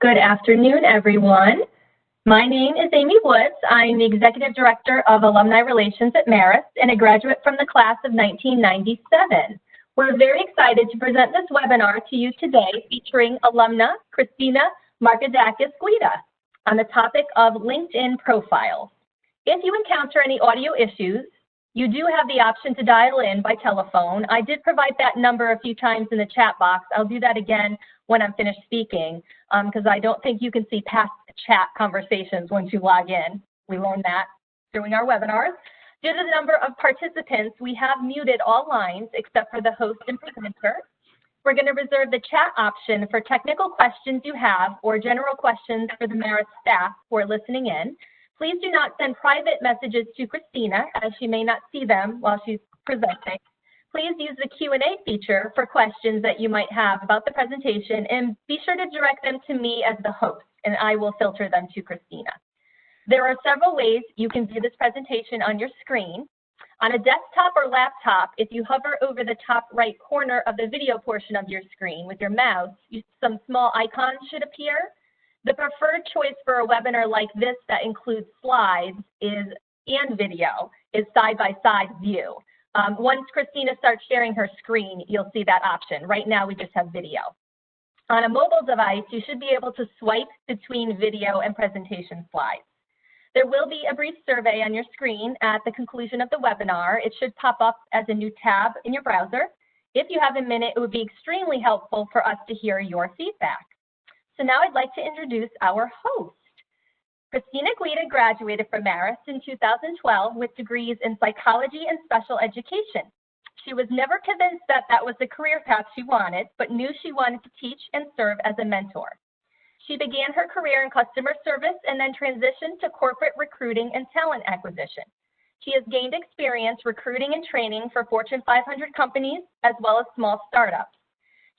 Good afternoon, everyone. My name is Amy Woods. I'm the Executive Director of Alumni Relations at Marist and a graduate from the class of 1997. We're very excited to present this webinar to you today featuring alumna Christina Markadakis-Guida on the topic of LinkedIn profiles. If you encounter any audio issues, you do have the option to dial in by telephone. I did provide that number a few times in the chat box. I'll do that again when I'm finished speaking because I don't think you can see past chat conversations once you log in. We learned that during our webinars. Due to the number of participants, we have muted all lines except for the host and presenter. We're going to reserve the chat option for technical questions you have or general questions for the Marist staff who are listening in. Please do not send private messages to Christina as she may not see them while she's presenting. Please use the Q&A feature for questions that you might have about the presentation and be sure to direct them to me as the host and I will filter them to Christina. There are several ways you can view this presentation on your screen. On a desktop or laptop, if you hover over the top right corner of the video portion of your screen with your mouse, some small icons should appear. The preferred choice for a webinar like this that includes slides and video is side-by-side view. Once Christina starts sharing her screen, you'll see that option. Right now, we just have video. On a mobile device, you should be able to swipe between video and presentation slides. There will be a brief survey on your screen at the conclusion of the webinar. It should pop up as a new tab in your browser. If you have a minute, it would be extremely helpful for us to hear your feedback. So now I'd like to introduce our host. Christina Guida graduated from Marist in 2012 with degrees in psychology and special education. She was never convinced that that was the career path she wanted, but knew she wanted to teach and serve as a mentor. She began her career in customer service and then transitioned to corporate recruiting and talent acquisition. She has gained experience recruiting and training for Fortune 500 companies as well as small startups.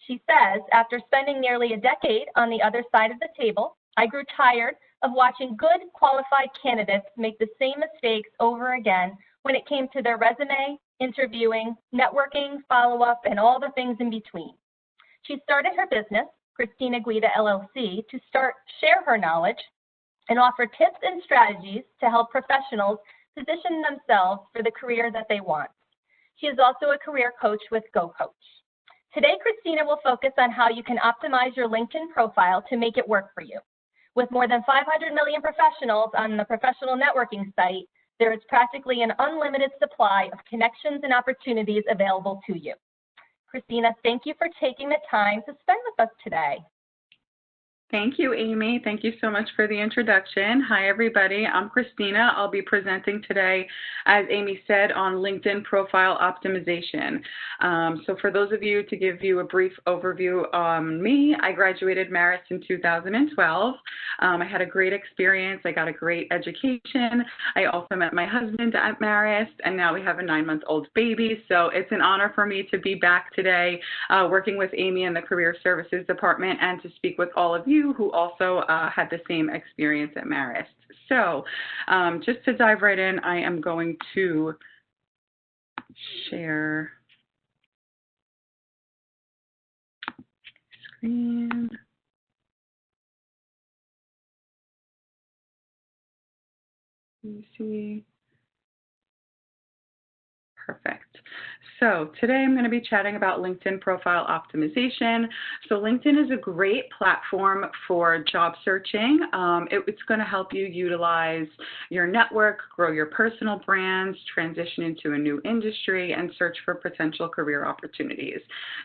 She says, after spending nearly a decade on the other side of the table, I grew tired of watching good, qualified candidates make the same mistakes over again when it came to their resume, interviewing, networking, follow-up, and all the things in between. She started her business, Christina Guida LLC, to share her knowledge and offer tips and strategies to help professionals position themselves for the career that they want. She is also a career coach with GoCoach. Today, Christina will focus on how you can optimize your LinkedIn profile to make it work for you. With more than 500 million professionals on the professional networking site, there is practically an unlimited supply of connections and opportunities available to you. Christina, thank you for taking the time to spend with us today. Thank you, Amy. Thank you so much for the introduction. Hi, everybody. I'm Christina. I'll be presenting today, as Amy said, on LinkedIn profile optimization. So for those of you, to give you a brief overview on me, I graduated Marist in 2012. I had a great experience. I got a great education. I also met my husband at Marist, and now we have a 9-month-old baby. So it's an honor for me to be back today working with Amy in the Career Services Department and to speak with all of you who also had the same experience at Marist. So just to dive right in, I am going to share screen. Let me see. Perfect. So today I'm going to be chatting about LinkedIn profile optimization. So LinkedIn is a great platform for job searching. It's going to help you utilize your network, grow your personal brands, transition into a new industry, and search for potential career opportunities.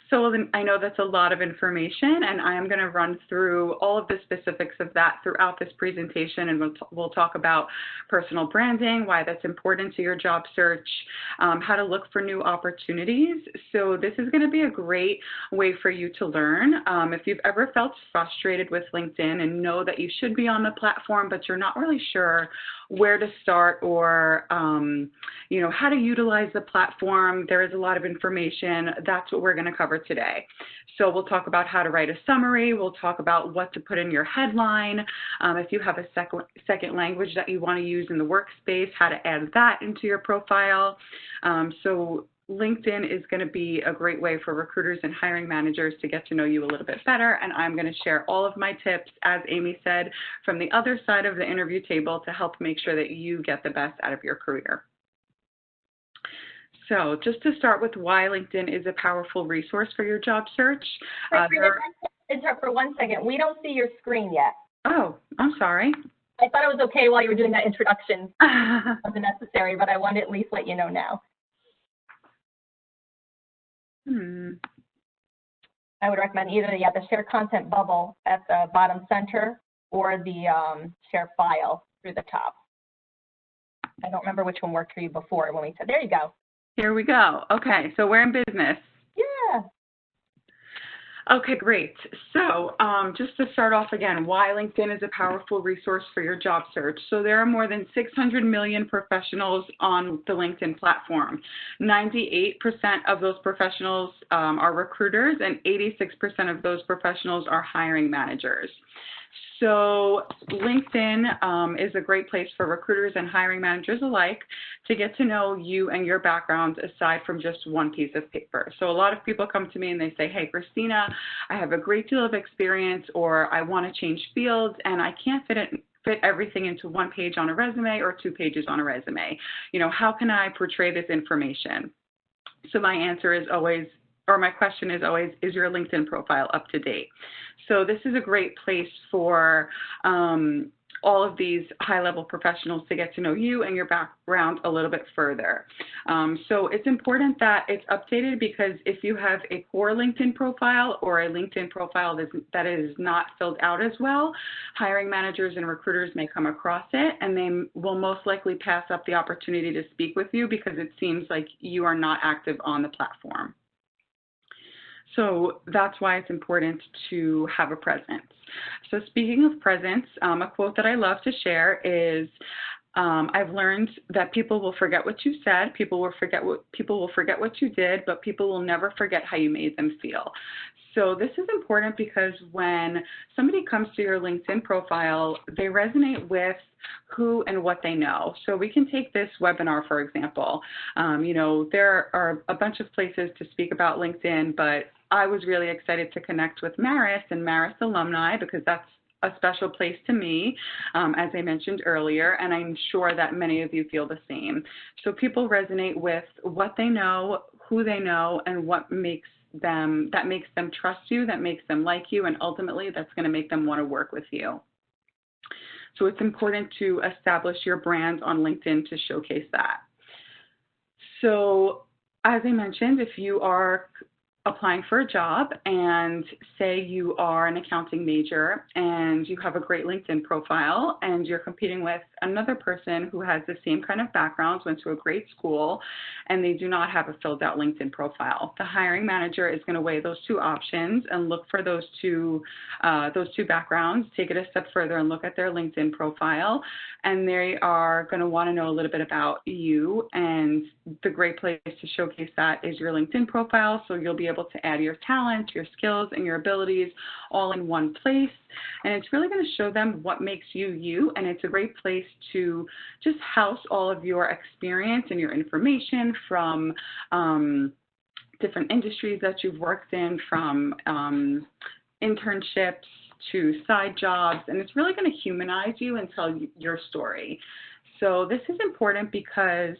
So I know that's a lot of information, and I am going to run through all of the specifics of that throughout this presentation, and we'll talk about personal branding, why that's important to your job search, how to look for new opportunities. So this is going to be a great way for you to learn. If you've ever felt frustrated with LinkedIn and know that you should be on the platform, but you're not really sure where to start or how to utilize the platform, there is a lot of information. That's what we're going to cover today. So we'll talk about how to write a summary. We'll talk about what to put in your headline. If you have a second language that you want to use in the workspace, how to add that into your profile. So LinkedIn is going to be a great way for recruiters and hiring managers to get to know you a little bit better. And I'm going to share all of my tips, as Amy said, from the other side of the interview table to help make sure that you get the best out of your career. So just to start with why LinkedIn is a powerful resource for your job search. Interrupt for 1 second. We don't see your screen yet. Oh, I'm sorry. I thought it was okay while you were doing that introduction. It wasn't necessary, but I wanted to at least let you know now. I would recommend either the share content bubble at the bottom center or the share file through the top. I don't remember which one worked for you before when we said, there you go. Here we go. Okay, so we're in business. Yeah. Okay, great. So just to start off again, why LinkedIn is a powerful resource for your job search. So there are more than 600 million professionals on the LinkedIn platform. 98% of those professionals are recruiters, and 86% of those professionals are hiring managers. So LinkedIn is a great place for recruiters and hiring managers alike to get to know you and your background aside from just one piece of paper. So a lot of people come to me and they say, hey, Christina, I have a great deal of experience, or I want to change fields and I can't fit everything into one page on a resume or 2 pages on a resume. You know, how can I portray this information? So my answer is always, or my question is always, is your LinkedIn profile up to date? So this is a great place for all of these high-level professionals to get to know you and your background a little bit further. So it's important that it's updated, because if you have a poor LinkedIn profile or a LinkedIn profile that is not filled out as well, hiring managers and recruiters may come across it and they will most likely pass up the opportunity to speak with you because it seems like you are not active on the platform. So that's why it's important to have a presence. So speaking of presence, a quote that I love to share is, I've learned that people will forget what you said, people will forget what you did, but people will never forget how you made them feel. So this is important because when somebody comes to your LinkedIn profile, they resonate with who and what they know. So we can take this webinar, for example. You know, there are a bunch of places to speak about LinkedIn, but I was really excited to connect with Marist and Marist alumni because that's a special place to me, as I mentioned earlier, and I'm sure that many of you feel the same. So people resonate with what they know, who they know, and what makes them trust you, that makes them like you, and ultimately that's going to make them want to work with you. So it's important to establish your brand on LinkedIn to showcase that. So as I mentioned, if you are applying for a job and say you are an accounting major and you have a great LinkedIn profile and you're competing with another person who has the same kind of background, went to a great school, and they do not have a filled out LinkedIn profile, the hiring manager is going to weigh those 2 options and look for those two backgrounds, take it a step further and look at their LinkedIn profile, and they are going to want to know a little bit about you. And the great place to showcase that is your LinkedIn profile. So you'll be able to add your talent, your skills, and your abilities all in one place. And it's really going to show them what makes you you. And it's a great place to just house all of your experience and your information from different industries that you've worked in, from internships to side jobs. And it's really going to humanize you and tell your story. So this is important because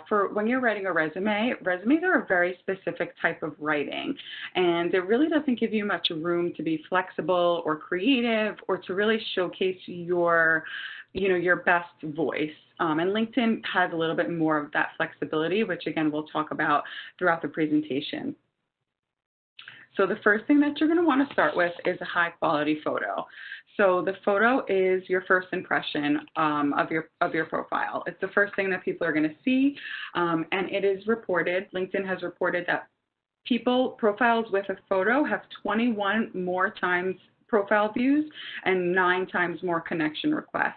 for when you're writing a resume, resumes are a very specific type of writing, and it really doesn't give you much room to be flexible or creative or to really showcase your best voice. And LinkedIn has a little bit more of that flexibility, which again, we'll talk about throughout the presentation. So the first thing that you're going to want to start with is a high quality photo. So the photo is your first impression of your profile. It's the first thing that people are going to see, and it is reported. LinkedIn has reported that profiles with a photo have 21 more times profile views and 9 times more connection requests.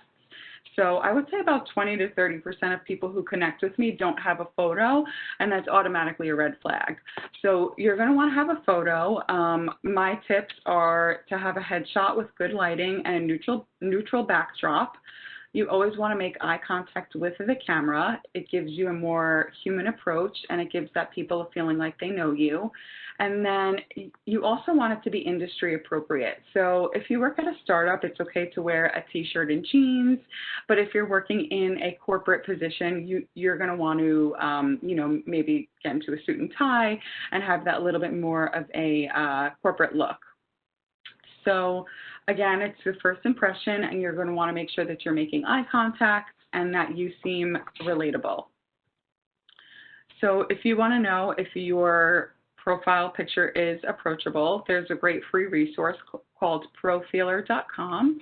So I would say about 20 to 30% of people who connect with me don't have a photo, and that's automatically a red flag. So you're going to want to have a photo. My tips are to have a headshot with good lighting and a neutral backdrop. You always want to make eye contact with the camera. It gives you a more human approach, and it gives that people a feeling like they know you. And then you also want it to be industry appropriate. So if you work at a startup, it's okay to wear a t-shirt and jeans. But if you're working in a corporate position, you're going to want to, maybe get into a suit and tie and have that little bit more of a corporate look. So again, it's your first impression, and you're going to want to make sure that you're making eye contact and that you seem relatable. So if you want to know if your profile picture is approachable, there's a great free resource called profiler.com.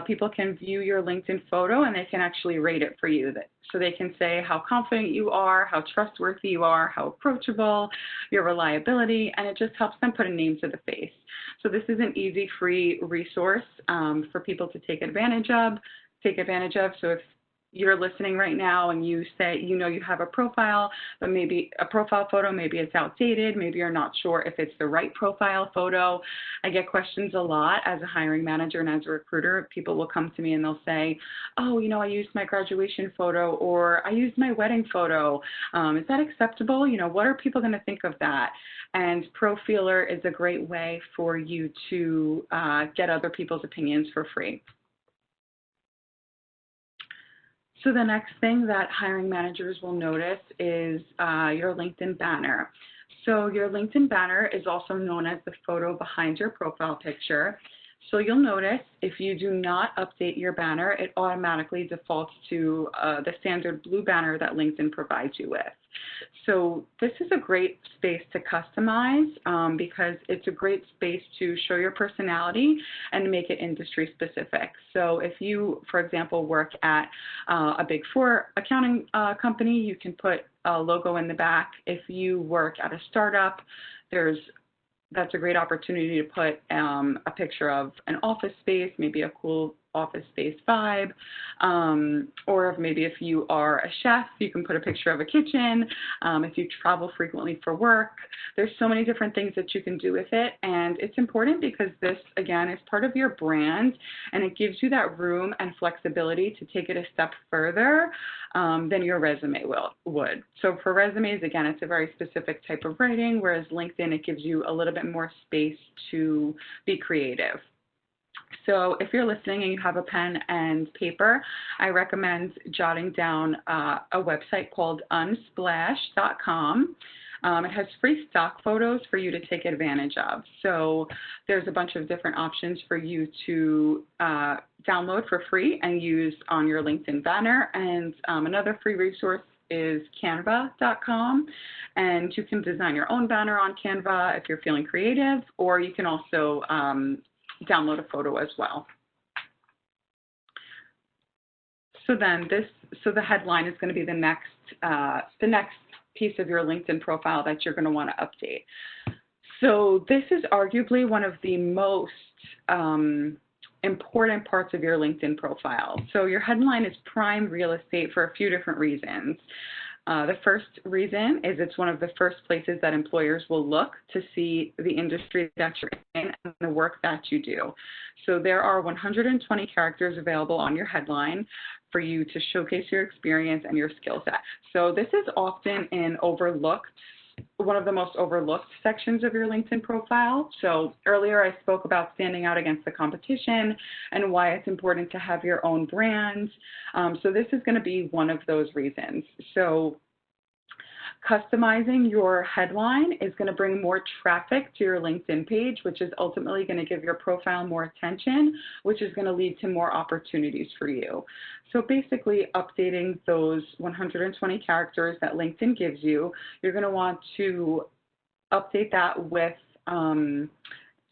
People can view your LinkedIn photo, and they can actually rate it for you. So they can say how confident you are, how trustworthy you are, how approachable, your reliability, and it just helps them put a name to the face. So this is an easy, free resource for people to take advantage of. So if you're listening right now and you say, you have a profile, but maybe a profile photo, maybe it's outdated, maybe you're not sure if it's the right profile photo. I get questions a lot as a hiring manager and as a recruiter. People will come to me and they'll say, oh, I used my graduation photo, or I used my wedding photo. Is that acceptable? What are people going to think of that? And Profiler is a great way for you to get other people's opinions for free. So the next thing that hiring managers will notice is your LinkedIn banner. So your LinkedIn banner is also known as the photo behind your profile picture. So you'll notice if you do not update your banner, it automatically defaults to the standard blue banner that LinkedIn provides you with. So this is a great space to customize because it's a great space to show your personality and make it industry specific. So if you, for example, work at a Big Four accounting company, you can put a logo in the back. If you work at a startup, that's a great opportunity to put a picture of an office space, maybe a cool office space vibe, or maybe if you are a chef, you can put a picture of a kitchen. If you travel frequently for work, there's so many different things that you can do with it, and it's important because this, again, is part of your brand, and it gives you that room and flexibility to take it a step further than your resume would. So for resumes, again, it's a very specific type of writing, whereas LinkedIn, it gives you a little bit more space to be creative. So if you're listening and you have a pen and paper, I recommend jotting down a website called unsplash.com. It has free stock photos for you to take advantage of. So there's a bunch of different options for you to download for free and use on your LinkedIn banner. And another free resource is canva.com, and you can design your own banner on Canva if you're feeling creative, or you can also download a photo as well. So then the headline is going to be the next piece of your LinkedIn profile that you're going to want to update. So this is arguably one of the most important parts of your LinkedIn profile. So your headline is prime real estate for a few different reasons. The first reason is it's one of the first places that employers will look to see the industry that you're in and the work that you do. So there are 120 characters available on your headline for you to showcase your experience and your skill set. So this is often one of the most overlooked sections of your LinkedIn profile. So earlier I spoke about standing out against the competition and why it's important to have your own brand. So this is going to be one of those reasons. So customizing your headline is going to bring more traffic to your LinkedIn page, which is ultimately going to give your profile more attention, which is going to lead to more opportunities for you. So basically updating those 120 characters that LinkedIn gives you, you're going to want to update that with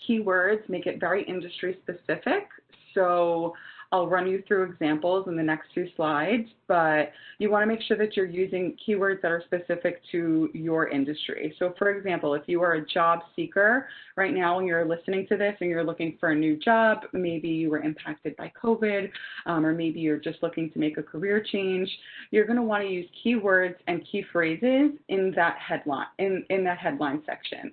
keywords, make it very industry specific. So I'll run you through examples in the next few slides, but you want to make sure that you're using keywords that are specific to your industry. So for example, if you are a job seeker right now and you're listening to this and you're looking for a new job, maybe you were impacted by COVID, or maybe you're just looking to make a career change, you're going to want to use keywords and key phrases in that headline, in that headline section.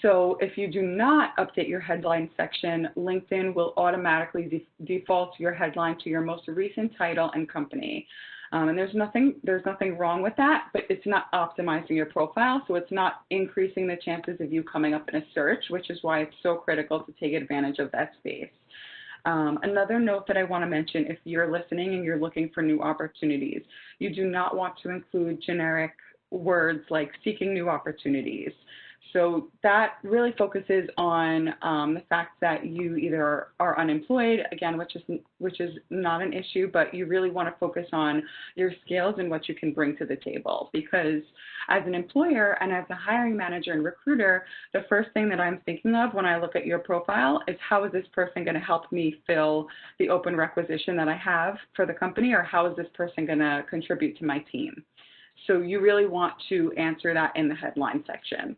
So if you do not update your headline section, LinkedIn will automatically default your headline to your most recent title and company. And there's nothing wrong with that, but it's not optimizing your profile, so it's not increasing the chances of you coming up in a search, which is why it's so critical to take advantage of that space. Another note that I want to mention, if you're listening and you're looking for new opportunities, you do not want to include generic words like seeking new opportunities. So that really focuses on the fact that you either are unemployed, again, which is not an issue, but you really want to focus on your skills and what you can bring to the table. Because as an employer and as a hiring manager and recruiter, the first thing that I'm thinking of when I look at your profile is how is this person going to help me fill the open requisition that I have for the company, or how is this person going to contribute to my team? So you really want to answer that in the headline section.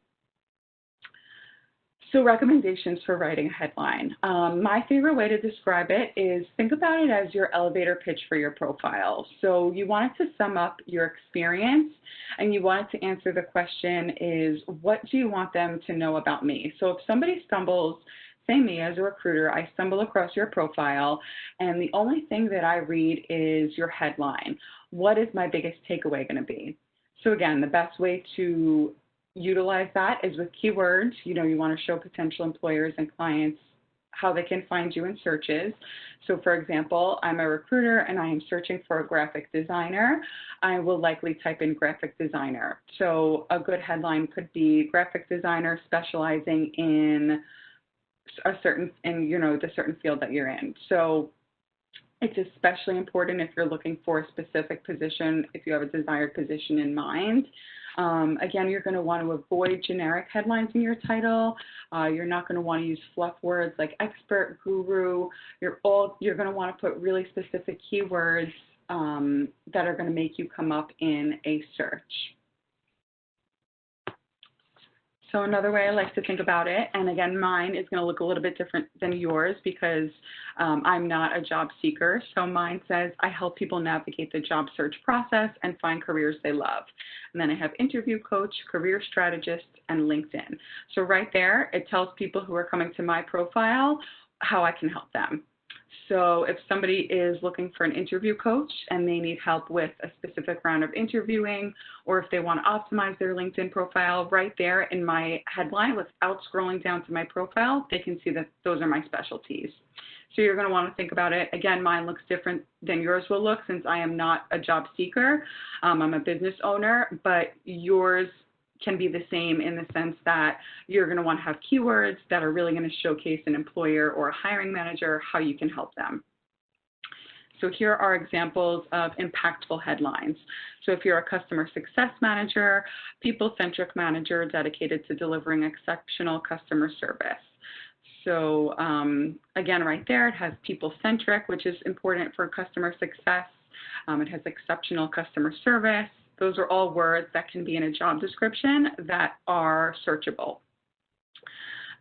So recommendations for writing a headline. My favorite way to describe it is think about it as your elevator pitch for your profile. So you want it to sum up your experience, and you want it to answer the question is, what do you want them to know about me? So if somebody stumbles, say me as a recruiter, I stumble across your profile, and the only thing that I read is your headline. What is my biggest takeaway going to be? So again, the best way to utilize that is with keywords. You want to show potential employers and clients how they can find you in searches. So for example, I'm a recruiter and I am searching for a graphic designer. I will likely type in graphic designer. So a good headline could be graphic designer specializing in the certain field that you're in. So it's especially important if you're looking for a specific position, if you have a desired position in mind. Again, you're going to want to avoid generic headlines in your title. You're not going to want to use fluff words like expert, guru. You're going to want to put really specific keywords that are going to make you come up in a search. So another way I like to think about it, and again, mine is going to look a little bit different than yours because I'm not a job seeker. So mine says, I help people navigate the job search process and find careers they love. And then I have interview coach, career strategist, and LinkedIn. So right there, it tells people who are coming to my profile how I can help them. So if somebody is looking for an interview coach and they need help with a specific round of interviewing, or if they want to optimize their LinkedIn profile, right there in my headline, without scrolling down to my profile, they can see that those are my specialties. So you're going to want to think about it. Again, mine looks different than yours will look since I am not a job seeker. I'm a business owner, but yours can be the same in the sense that you're going to want to have keywords that are really going to showcase an employer or a hiring manager how you can help them. So here are examples of impactful headlines. So if you're a customer success manager, people-centric manager dedicated to delivering exceptional customer service. So again, right there, it has people-centric, which is important for customer success. It has exceptional customer service. Those are all words that can be in a job description that are searchable.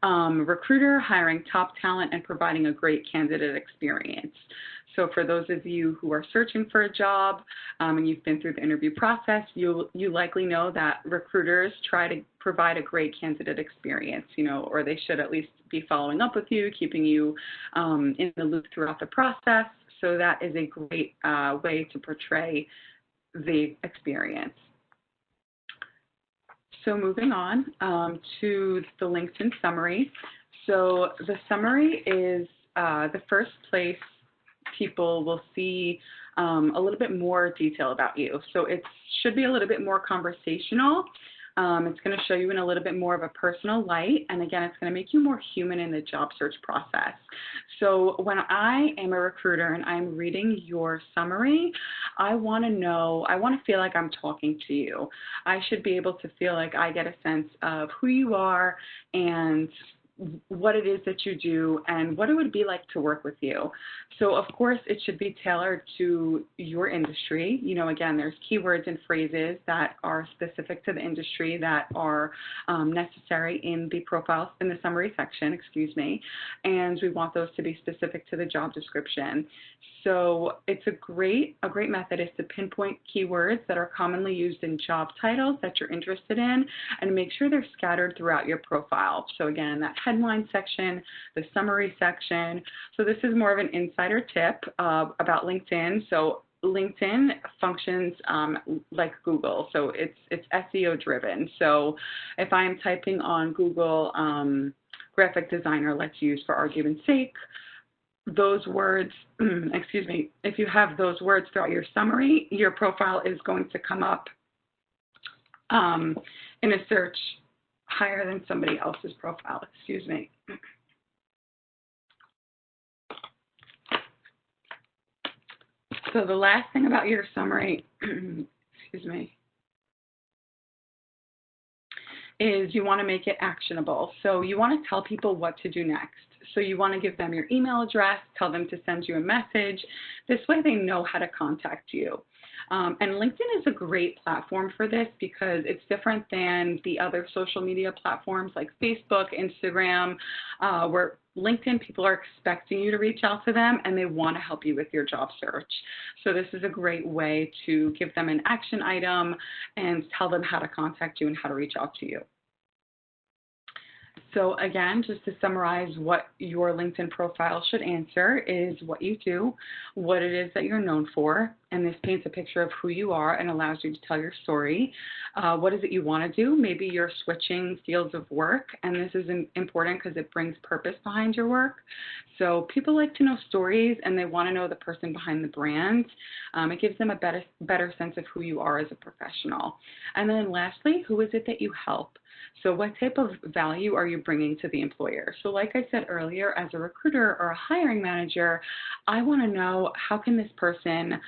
Recruiter, hiring top talent and providing a great candidate experience. So for those of you who are searching for a job and you've been through the interview process, you likely know that recruiters try to provide a great candidate experience, or they should at least be following up with you, keeping you in the loop throughout the process. So that is a great way to portray the experience. So moving on to the LinkedIn summary. So the summary is the first place people will see a little bit more detail about you. So it should be a little bit more conversational. It's going to show you in a little bit more of a personal light. And again, it's going to make you more human in the job search process. So when I am a recruiter and I'm reading your summary, I want to feel like I'm talking to you. I should be able to feel like I get a sense of who you are and what it is that you do and what it would be like to work with you. So of course it should be tailored to your industry. You know, again, there's keywords and phrases that are specific to the industry that are necessary in the profile, in the summary section, excuse me, and we want those to be specific to the job description. So it's a great method is to pinpoint keywords that are commonly used in job titles that you're interested in and make sure they're scattered throughout your profile. So again, that headline section, the summary section. So this is more of an insider tip about LinkedIn. So LinkedIn functions like Google, so it's SEO driven. So if I am typing on Google graphic designer, let's use for argument's sake, those words, excuse me, if you have those words throughout your summary, your profile is going to come up in a search higher than somebody else's profile, excuse me. So the last thing about your summary, excuse me, is you want to make it actionable. So you want to tell people what to do next. So you want to give them your email address, tell them to send you a message. This way they know how to contact you. And LinkedIn is a great platform for this because it's different than the other social media platforms like Facebook, Instagram, where LinkedIn, people are expecting you to reach out to them and they want to help you with your job search. So this is a great way to give them an action item and tell them how to contact you and how to reach out to you. So again, just to summarize what your LinkedIn profile should answer is what you do, what it is that you're known for, and this paints a picture of who you are and allows you to tell your story. What is it you want to do? Maybe you're switching fields of work, and this is important because it brings purpose behind your work. So people like to know stories, and they want to know the person behind the brand. It gives them a better sense of who you are as a professional. And then lastly, who is it that you help? So what type of value are you bringing to the employer? So like I said earlier, as a recruiter or a hiring manager, I want to know how can this person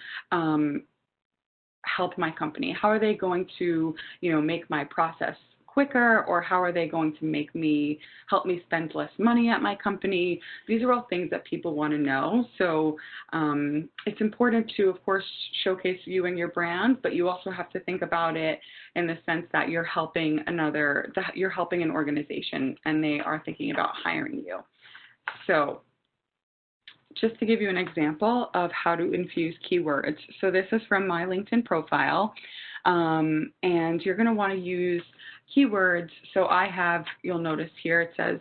help my company? How are they going to, make my process quicker, or how are they going to help me spend less money at my company? These are all things that people want to know. So it's important to, of course, showcase you and your brand, but you also have to think about it in the sense that you're helping an organization and they are thinking about hiring you. So just to give you an example of how to infuse keywords. So this is from my LinkedIn profile, and you're going to want to use keywords. So I have, you'll notice here it says,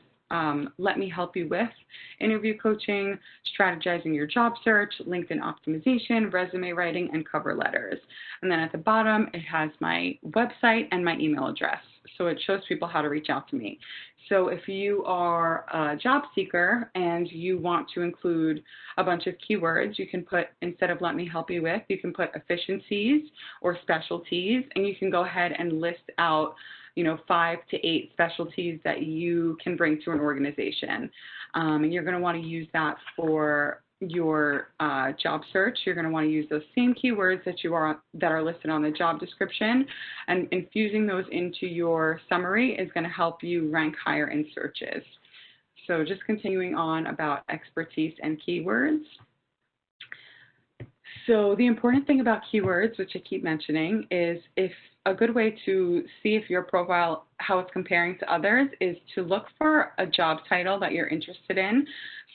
let me help you with interview coaching, strategizing your job search, LinkedIn optimization, resume writing, and cover letters. And then at the bottom, it has my website and my email address. So it shows people how to reach out to me. So if you are a job seeker and you want to include a bunch of keywords, you can put, instead of let me help you with, you can put efficiencies or specialties, and you can go ahead and list out 5 to 8 specialties that you can bring to an organization. And you're going to want to use that for your job search. You're going to want to use those same keywords that are listed on the job description, and infusing those into your summary is going to help you rank higher in searches. So just continuing on about expertise and keywords. So the important thing about keywords, which I keep mentioning, is a good way to see if your profile, how it's comparing to others, is to look for a job title that you're interested in.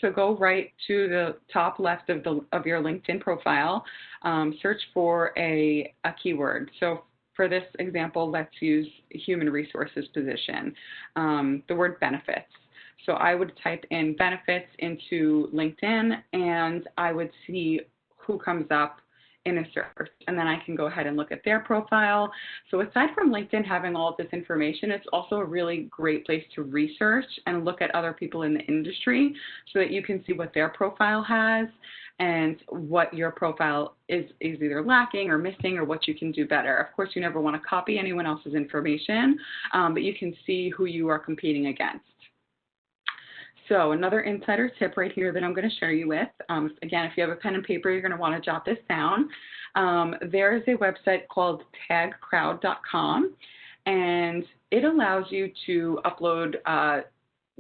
So go right to the top left of your LinkedIn profile, search for a keyword. So for this example, let's use human resources position, the word benefits. So I would type in benefits into LinkedIn, and I would see who comes up in a search, and then I can go ahead and look at their profile. So aside from LinkedIn having all of this information, it's also a really great place to research and look at other people in the industry so that you can see what their profile has and what your profile is either lacking or missing, or what you can do better. Of course, you never want to copy anyone else's information, but you can see who you are competing against. So another insider tip right here that I'm going to share you with, again, if you have a pen and paper, you're going to want to jot this down. There is a website called tagcrowd.com, and it allows you to upload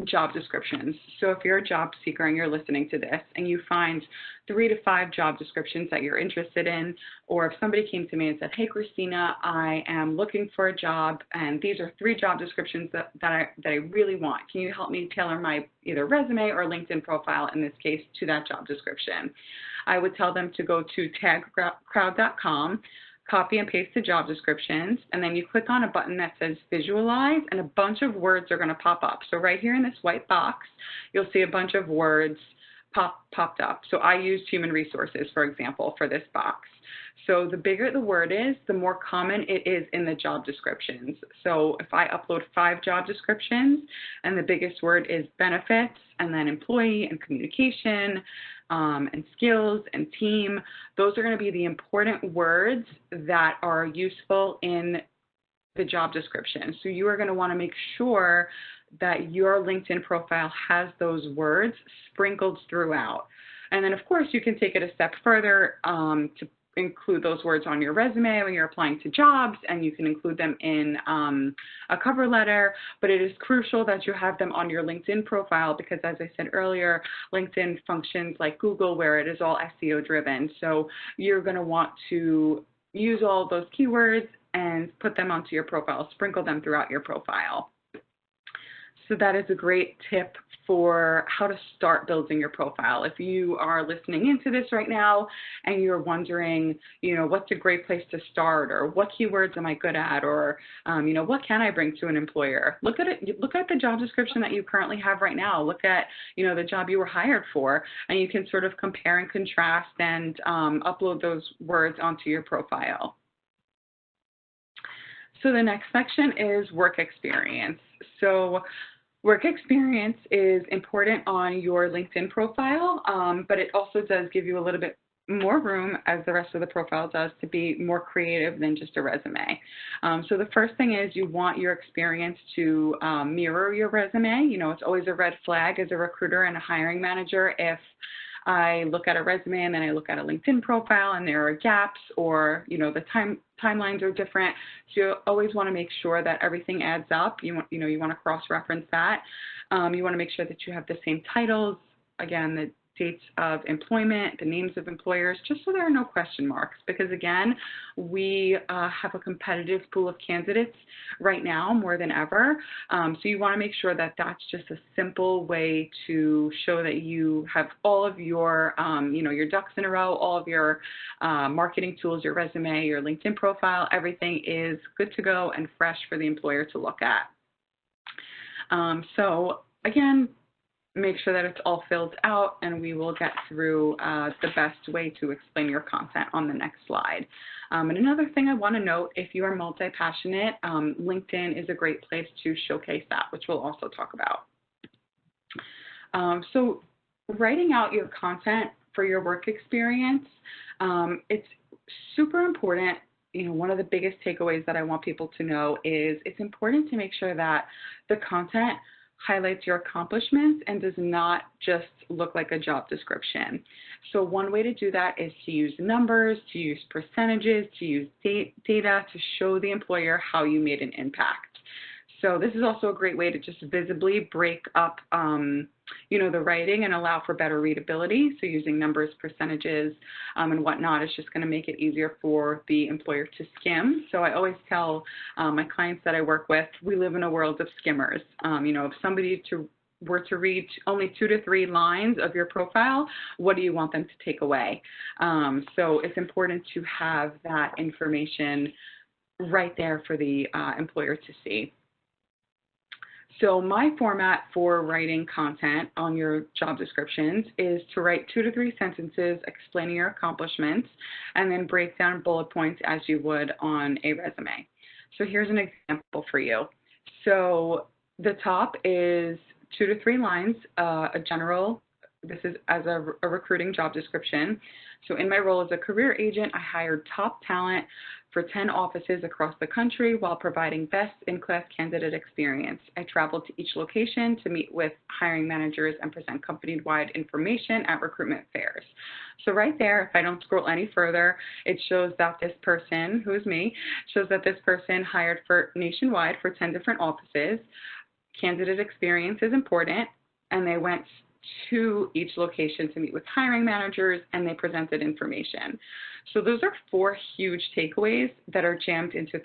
job descriptions. So if you're a job seeker and you're listening to this and you find 3 to 5 job descriptions that you're interested in, or if somebody came to me and said, hey, Christina, I am looking for a job and these are 3 job descriptions that I really want. Can you help me tailor my either resume or LinkedIn profile, in this case, to that job description? I would tell them to go to tagcrowd.com, copy and paste the job descriptions, and then you click on a button that says visualize, and a bunch of words are going to pop up. So right here in this white box, you'll see a bunch of words popped up. So I used human resources, for example, for this box. So the bigger the word is, the more common it is in the job descriptions. So if I upload 5 job descriptions and the biggest word is benefits, and then employee and communication, and skills and team, those are going to be the important words that are useful in the job description. So you are going to want to make sure that your LinkedIn profile has those words sprinkled throughout. And then, of course, you can take it a step further to include those words on your resume when you're applying to jobs, and you can include them in a cover letter, but it is crucial that you have them on your LinkedIn profile because, as I said earlier, LinkedIn functions like Google where it is all SEO driven. So you're going to want to use all those keywords and put them onto your profile, sprinkle them throughout your profile. So that is a great tip for how to start building your profile. If you are listening into this right now and you're wondering, what's a great place to start, or what keywords am I good at, or, what can I bring to an employer? Look at it. Look at the job description that you currently have right now. Look at, the job you were hired for, and you can sort of compare and contrast and upload those words onto your profile. So the next section is work experience. So work experience is important on your LinkedIn profile, but it also does give you a little bit more room, as the rest of the profile does, to be more creative than just a resume. So the first thing is you want your experience to mirror your resume. It's always a red flag as a recruiter and a hiring manager if I look at a resume and then I look at a LinkedIn profile and there are gaps, or the timelines are different. So you always want to make sure that everything adds up. You want to cross-reference that. You want to make sure that you have the same titles, again, the dates of employment, the names of employers, just so there are no question marks, because again, we have a competitive pool of candidates right now more than ever. So you want to make sure that that's just a simple way to show that you have all of your, your ducks in a row, all of your marketing tools, your resume, your LinkedIn profile, everything is good to go and fresh for the employer to look at. So again, make sure that it's all filled out, and we will get through the best way to explain your content on the next slide. And another thing I want to note, if you are multi-passionate, LinkedIn is a great place to showcase that, which we'll also talk about. So writing out your content for your work experience, it's super important. One of the biggest takeaways that I want people to know is it's important to make sure that the content highlights your accomplishments and does not just look like a job description. So one way to do that is to use numbers, to use percentages, to use data to show the employer how you made an impact. So this is also a great way to just visibly break up, the writing and allow for better readability. So using numbers, percentages, and whatnot is just going to make it easier for the employer to skim. So I always tell my clients that I work with, we live in a world of skimmers. If somebody were to read only 2 to 3 lines of your profile, what do you want them to take away? So it's important to have that information right there for the employer to see. So my format for writing content on your job descriptions is to write 2 to 3 sentences explaining your accomplishments, and then break down bullet points as you would on a resume. So here's an example for you. So the top is 2 to 3 lines, this is as a recruiting job description. So in my role as a career agent, I hired top talent for 10 offices across the country while providing best-in-class candidate experience. I traveled to each location to meet with hiring managers and present company-wide information at recruitment fairs. So right there, if I don't scroll any further, it shows that this person, who is me, shows that this person hired for nationwide for 10 different offices, candidate experience is important, and they went to each location to meet with hiring managers, and they presented information. So those are 4 huge takeaways that are jammed into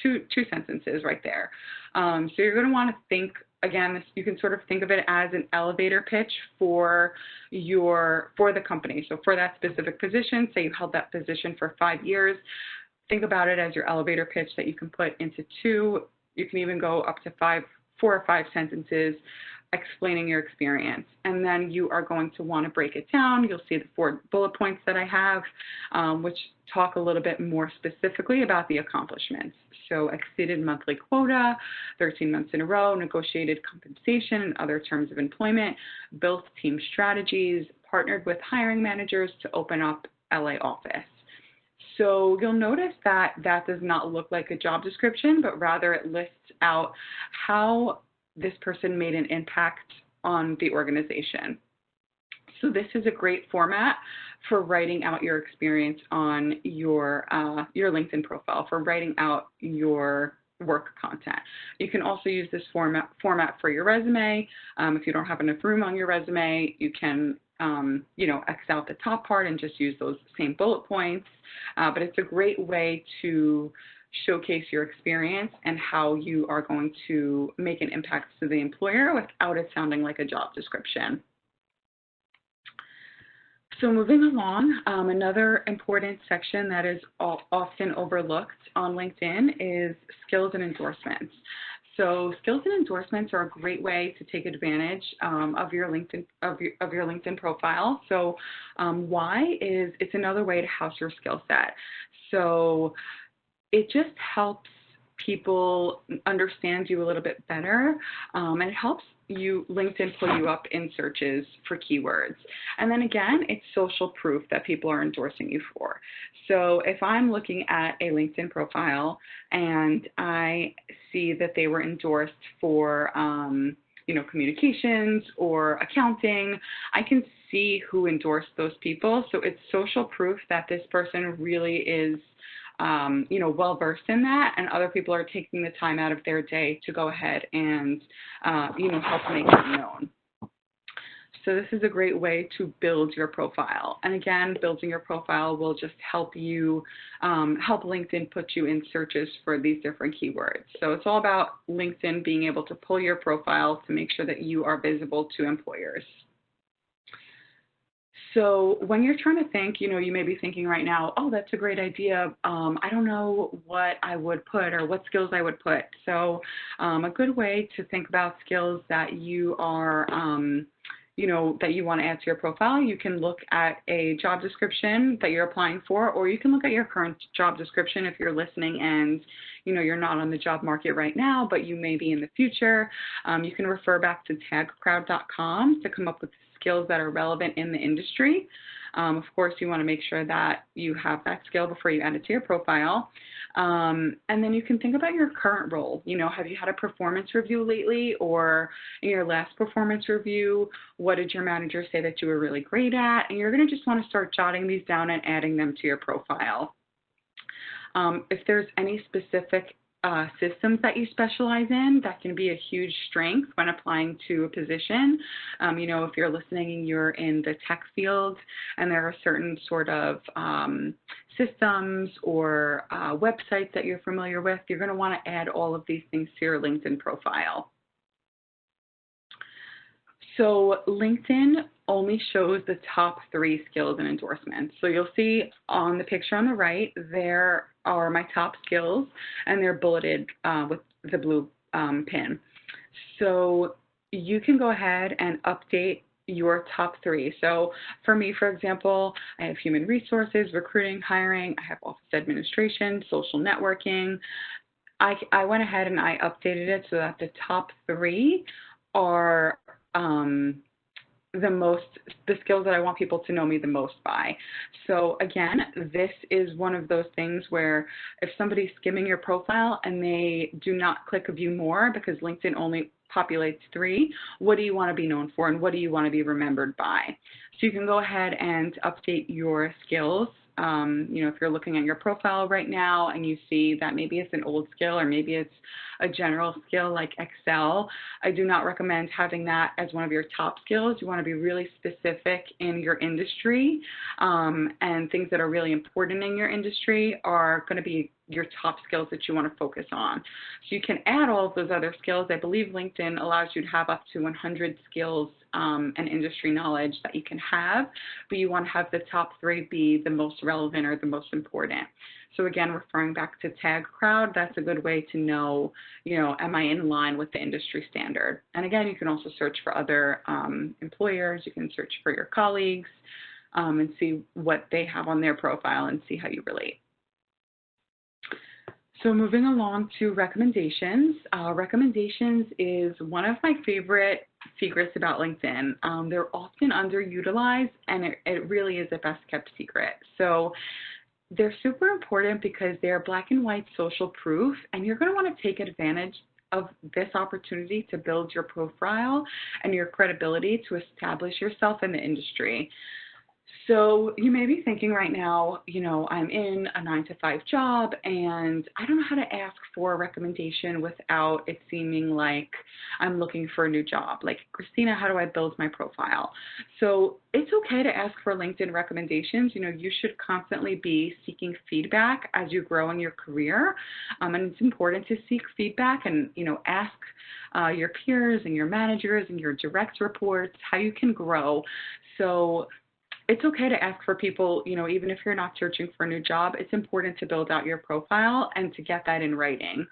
two sentences right there. So you're going to want to think, again, you can sort of think of it as an elevator pitch for the company. So for that specific position, say you held that position for 5 years, think about it as your elevator pitch that you can put into 2. You can even go up to 4 or 5 sentences explaining your experience. And then you are going to want to break it down. You'll see the 4 bullet points that I have, which talk a little bit more specifically about the accomplishments. So exceeded monthly quota, 13 months in a row, negotiated compensation and other terms of employment, built team strategies, partnered with hiring managers to open up LA office. So you'll notice that that does not look like a job description, but rather it lists out how this person made an impact on the organization. So this is a great format for writing out your experience on your LinkedIn profile, for writing out your work content. You can also use this format for your resume. If you don't have enough room on your resume, you can X out the top part and just use those same bullet points. But it's a great way to showcase your experience and how you are going to make an impact to the employer without it sounding like a job description. So moving along, another important section that is often overlooked on LinkedIn is skills and endorsements. So skills and endorsements are a great way to take advantage of your LinkedIn profile. So why is it's another way to house your skill set. So it just helps people understand you a little bit better, and it helps LinkedIn pull you up in searches for keywords. And then again, it's social proof that people are endorsing you for. So if I'm looking at a LinkedIn profile and I see that they were endorsed for communications or accounting, I can see who endorsed those people. So it's social proof that this person really is well-versed in that, and other people are taking the time out of their day to go ahead and, help make it known. So this is a great way to build your profile. And again, building your profile will just help you, help LinkedIn put you in searches for these different keywords. So it's all about LinkedIn being able to pull your profile to make sure that you are visible to employers. So when you're trying to think, you may be thinking right now, oh, that's a great idea. I don't know what I would put or what skills I would put. So a good way to think about skills that you are, that you want to add to your profile, you can look at a job description that you're applying for, or you can look at your current job description if you're listening and you're not on the job market right now, but you may be in the future. You can refer back to tagcrowd.com to come up with skills that are relevant in the industry. Of course, you want to make sure that you have that skill before you add it to your profile. And then you can think about your current role. Have you had a performance review lately, or in your last performance review, what did your manager say that you were really great at? And you're going to just want to start jotting these down and adding them to your profile. If there's any specific systems that you specialize in, that can be a huge strength when applying to a position. If you're listening and you're in the tech field and there are certain sort of systems or websites that you're familiar with, you're going to want to add all of these things to your LinkedIn profile. So LinkedIn only shows the top 3 skills and endorsements. So you'll see on the picture on the right, there are my top skills, and they're bulleted with the blue pin. So you can go ahead and update your top 3. So for me, for example, I have human resources, recruiting, hiring, I have office administration, social networking. I went ahead and I updated it so that the top 3 are the skills that I want people to know me the most by. So again, this is one of those things where if somebody's skimming your profile and they do not click view more because LinkedIn only populates 3. What do you want to be known for and what do you want to be remembered by? So you can go ahead and update your skills. If you're looking at your profile right now and you see that maybe it's an old skill or maybe it's a general skill like Excel, I do not recommend having that as one of your top skills. You want to be really specific in your industry, and things that are really important in your industry are going to be your top skills that you want to focus on. So you can add all of those other skills. I believe LinkedIn allows you to have up to 100 skills and industry knowledge that you can have, but you want to have the top 3 be the most relevant or the most important. So again, referring back to Tag Crowd, that's a good way to know, am I in line with the industry standard? And again, you can also search for other employers. You can search for your colleagues and see what they have on their profile and see how you relate. So moving along to recommendations. Recommendations is one of my favorite secrets about LinkedIn. They're often underutilized, and it really is a best kept secret. So they're super important because they're black and white social proof, and you're going to want to take advantage of this opportunity to build your profile and your credibility to establish yourself in the industry. So you may be thinking right now, I'm in a 9-to-5 job and I don't know how to ask for a recommendation without it seeming like I'm looking for a new job. Like, Christina, how do I build my profile? So it's okay to ask for LinkedIn recommendations. You should constantly be seeking feedback as you grow in your career. And it's important to seek feedback and, ask your peers and your managers and your direct reports how you can grow. So it's okay to ask for people, even if you're not searching for a new job, it's important to build out your profile and to get that in writing.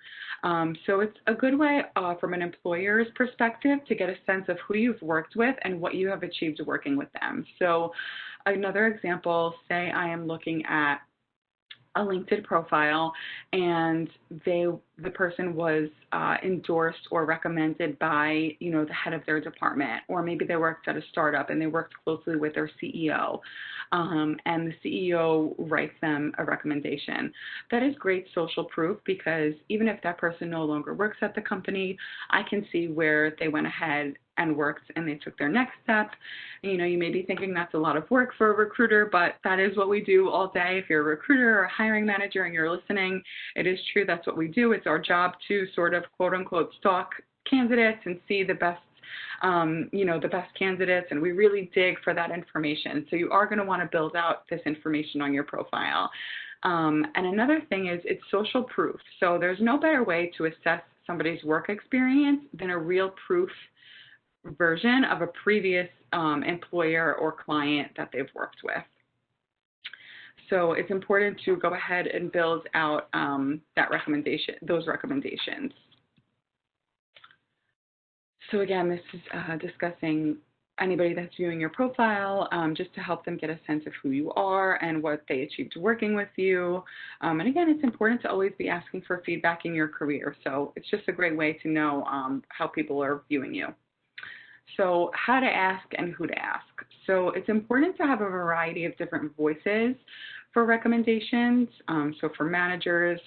So it's a good way from an employer's perspective to get a sense of who you've worked with and what you have achieved working with them. So another example, say I am looking at a LinkedIn profile and the person was endorsed or recommended by, the head of their department, or maybe they worked at a startup and they worked closely with their CEO, and the CEO writes them a recommendation. That is great social proof because even if that person no longer works at the company, I can see where they went ahead and worked and they took their next step. You may be thinking that's a lot of work for a recruiter, but that is what we do all day. If you're a recruiter or a hiring manager and you're listening, it is true, that's what we do. It's our job to sort of quote unquote stalk candidates and see the best the best candidates, and we really dig for that information. So you are going to want to build out this information on your profile. And another thing is it's social proof. So there's no better way to assess somebody's work experience than a real proof version of a previous employer or client that they've worked with. So it's important to go ahead and build out those recommendations. So again, this is discussing anybody that's viewing your profile, just to help them get a sense of who you are and what they achieved working with you. And again, it's important to always be asking for feedback in your career. So it's just a great way to know how people are viewing you. So how to ask and who to ask. So it's important to have a variety of different voices for recommendations. So for managers,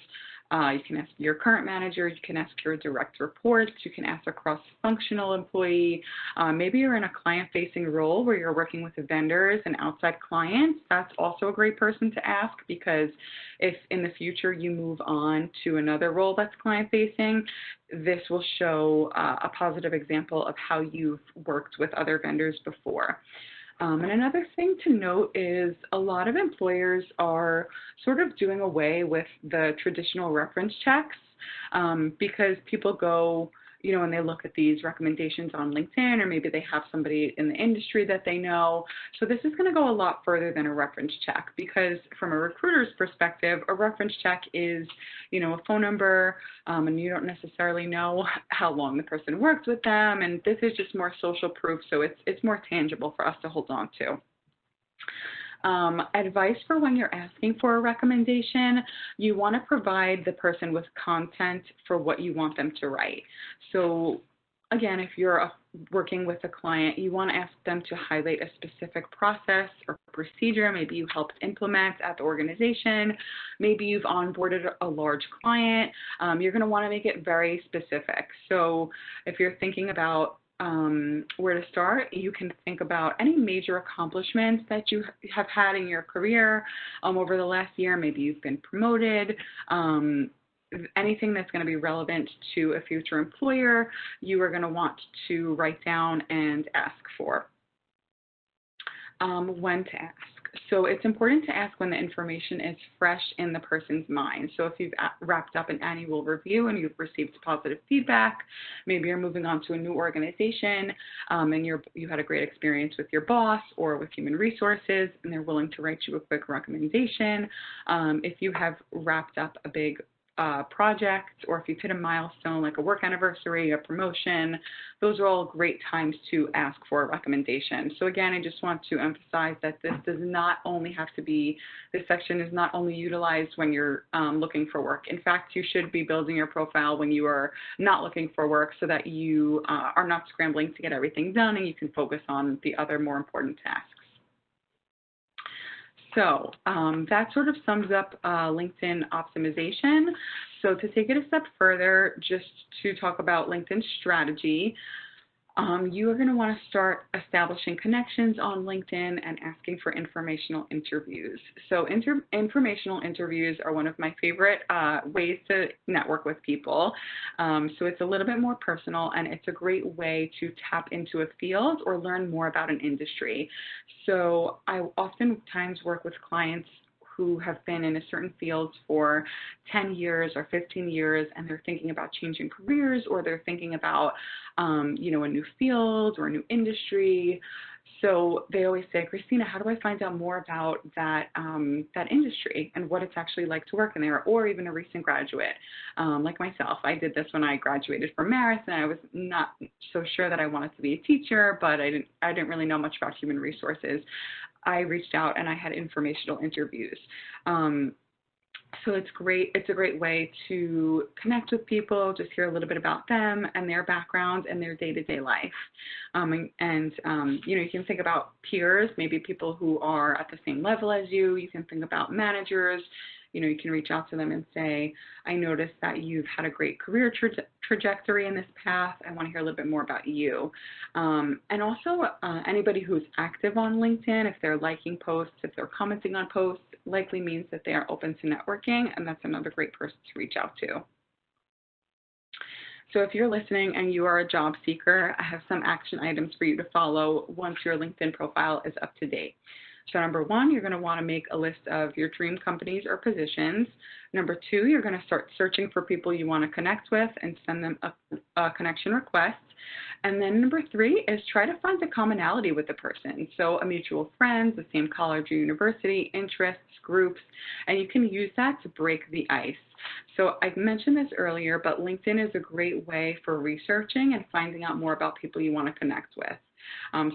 you can ask your current manager, you can ask your direct reports, you can ask a cross-functional employee. Maybe you're in a client-facing role where you're working with vendors and outside clients. That's also a great person to ask, because if in the future you move on to another role that's client-facing, this will show a positive example of how you've worked with other vendors before. And another thing to note is a lot of employers are sort of doing away with the traditional reference checks because people go, and they look at these recommendations on LinkedIn, or maybe they have somebody in the industry that they know. So this is going to go a lot further than a reference check, because from a recruiter's perspective, a reference check is, a phone number, and you don't necessarily know how long the person worked with them. And this is just more social proof, so it's more tangible for us to hold on to. Advice for when you're asking for a recommendation: you want to provide the person with content for what you want them to write. So again, if you're working with a client, you want to ask them to highlight a specific process or procedure maybe you helped implement at the organization. Maybe you've onboarded a large client. You're going to want to make it very specific. So if you're thinking about where to start, you can think about any major accomplishments that you have had in your career over the last year. Maybe you've been promoted. Anything that's going to be relevant to a future employer, you are going to want to write down and ask for. When to ask. So it's important to ask when the information is fresh in the person's mind. So if you've wrapped up an annual review and you've received positive feedback, maybe you're moving on to a new organization and you had a great experience with your boss or with human resources and they're willing to write you a quick recommendation. If you have wrapped up a big project, or if you've hit a milestone like a work anniversary, a promotion, those are all great times to ask for a recommendation. So again, I just want to emphasize that this does not only have to be, this section is not only utilized when you're looking for work. In fact, you should be building your profile when you are not looking for work so that you are not scrambling to get everything done and you can focus on the other more important tasks. So that sort of sums up LinkedIn optimization. So to take it a step further, just to talk about LinkedIn strategy, you are going to want to start establishing connections on LinkedIn and asking for informational interviews. So informational interviews are one of my favorite ways to network with people. So it's a little bit more personal and it's a great way to tap into a field or learn more about an industry. So I oftentimes work with clients who have been in a certain field for 10 years or 15 years, and they're thinking about changing careers, or they're thinking about, you know, a new field or a new industry. So they always say, Christina, how do I find out more about that, that industry and what it's actually like to work in there, or even a recent graduate like myself. I did this when I graduated from Marist, and I was not so sure that I wanted to be a teacher, but I didn't really know much about human resources. I reached out and I had informational interviews. So it's great. It's a great way to connect with people, just hear a little bit about them and their background and their day-to-day life. You know, you can think about peers, maybe people who are at the same level as you. You can think about managers. You know, you can reach out to them and say, I noticed that you've had a great career trajectory in this path. I want to hear a little bit more about you. And also anybody who's active on LinkedIn, if they're liking posts, if they're commenting on posts, likely means that they are open to networking, and that's another great person to reach out to. So if you're listening and you are a job seeker, I have some action items for you to follow once your LinkedIn profile is up to date. So number one, you're going to want to make a list of your dream companies or positions. Number two, you're going to start searching for people you want to connect with and send them a connection request. And then number three is try to find a commonality with the person. So a mutual friend, the same college or university, interests, groups, and you can use that to break the ice. So I mentioned this earlier, but LinkedIn is a great way for researching and finding out more about people you want to connect with.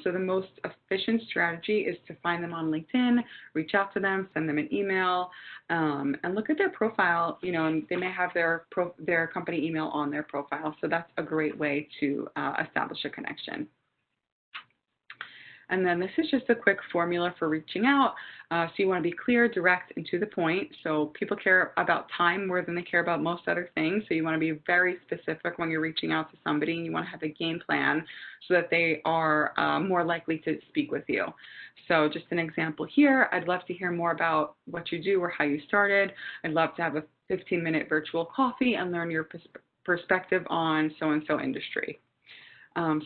So the most efficient strategy is to find them on LinkedIn, reach out to them, send them an email, and look at their profile. You know, and they may have their company email on their profile. So that's a great way to establish a connection. And then this is just a quick formula for reaching out. So you want to be clear, direct, and to the point. So people care about time more than they care about most other things. So you want to be very specific when you're reaching out to somebody, and you want to have a game plan so that they are more likely to speak with you. So just an example here, I'd love to hear more about what you do or how you started. I'd love to have a 15-minute virtual coffee and learn your perspective on so-and-so industry.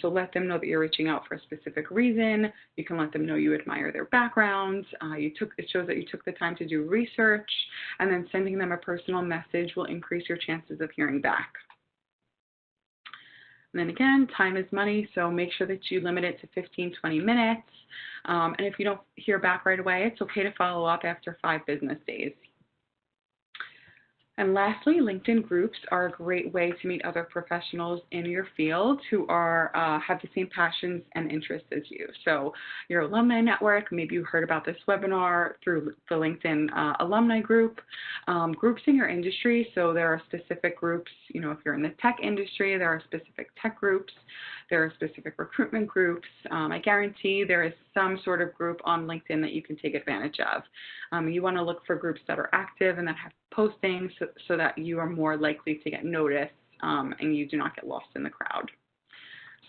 So let them know that you're reaching out for a specific reason. You can let them know you admire their backgrounds. It shows that you took the time to do research, and then sending them a personal message will increase your chances of hearing back. And then again, time is money, so make sure that you limit it to 15-20 minutes. And if you don't hear back right away, it's okay to follow up after 5 business days. And lastly, LinkedIn groups are a great way to meet other professionals in your field who are have the same passions and interests as you. So your alumni network, maybe you heard about this webinar through the LinkedIn alumni group. Groups in your industry, so there are specific groups, you know, if you're in the tech industry, there are specific tech groups. there are specific recruitment groups. I guarantee there is some sort of group on LinkedIn that you can take advantage of. You want to look for groups that are active and that have postings so that you are more likely to get noticed and you do not get lost in the crowd.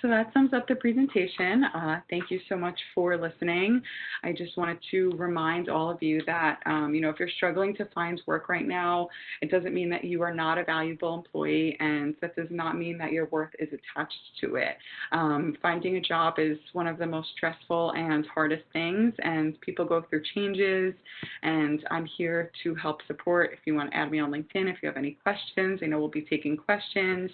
So that sums up the presentation. Thank you so much for listening. I just wanted to remind all of you that, if you're struggling to find work right now, it doesn't mean that you are not a valuable employee, and that does not mean that your worth is attached to it. Finding a job is one of the most stressful and hardest things, and people go through changes, and I'm here to help support. If you want to add me on LinkedIn, if you have any questions, I know we'll be taking questions.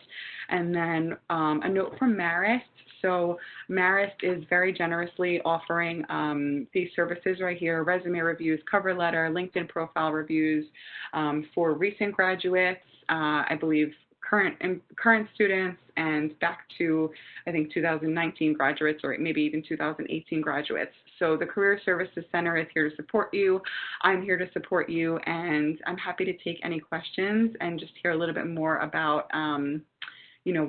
And then a note from Marist. So Marist is very generously offering these services right here: resume reviews, cover letter, LinkedIn profile reviews for recent graduates, I believe current students, and back to, I think, 2019 graduates, or maybe even 2018 graduates. So the Career Services Center is here to support you. I'm here to support you, and I'm happy to take any questions and just hear a little bit more about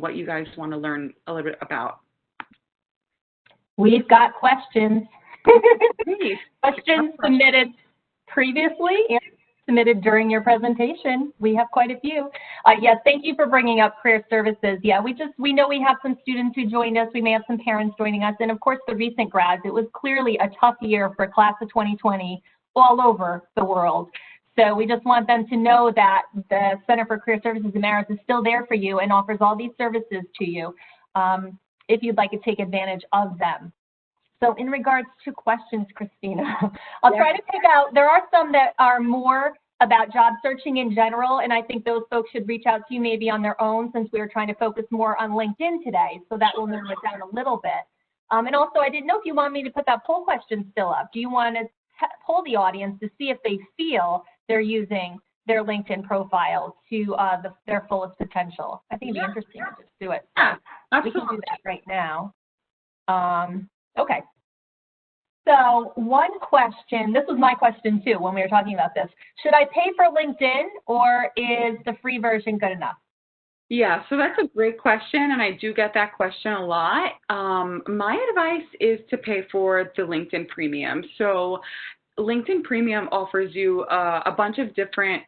what you guys want to learn a little bit about. We've got questions. Questions submitted previously and submitted during your presentation. We have quite a few. Yes, thank you for bringing up Career Services. Yeah, we know we have some students who joined us. We may have some parents joining us. And of course, the recent grads. It was clearly a tough year for class of 2020 all over the world. So we just want them to know that the Center for Career Services in Marist is still there for you and offers all these services to you if you'd like to take advantage of them. So in regards to questions, Christina, I'll try to pick out, there are some that are more about job searching in general, and I think those folks should reach out to you maybe on their own, since we are trying to focus more on LinkedIn today. So that will narrow it down a little bit. And also, I didn't know if you want me to put that poll question still up. Do you want to poll the audience to see if they feel they're using their LinkedIn profile to their fullest potential? I think it'd be interesting to just do it. So we can do that right now. Okay. So one question, this was my question too when we were talking about this. Should I pay for LinkedIn, or is the free version good enough? Yeah, so that's a great question, and I do get that question a lot. My advice is to pay for the LinkedIn Premium. So LinkedIn Premium offers you a bunch of different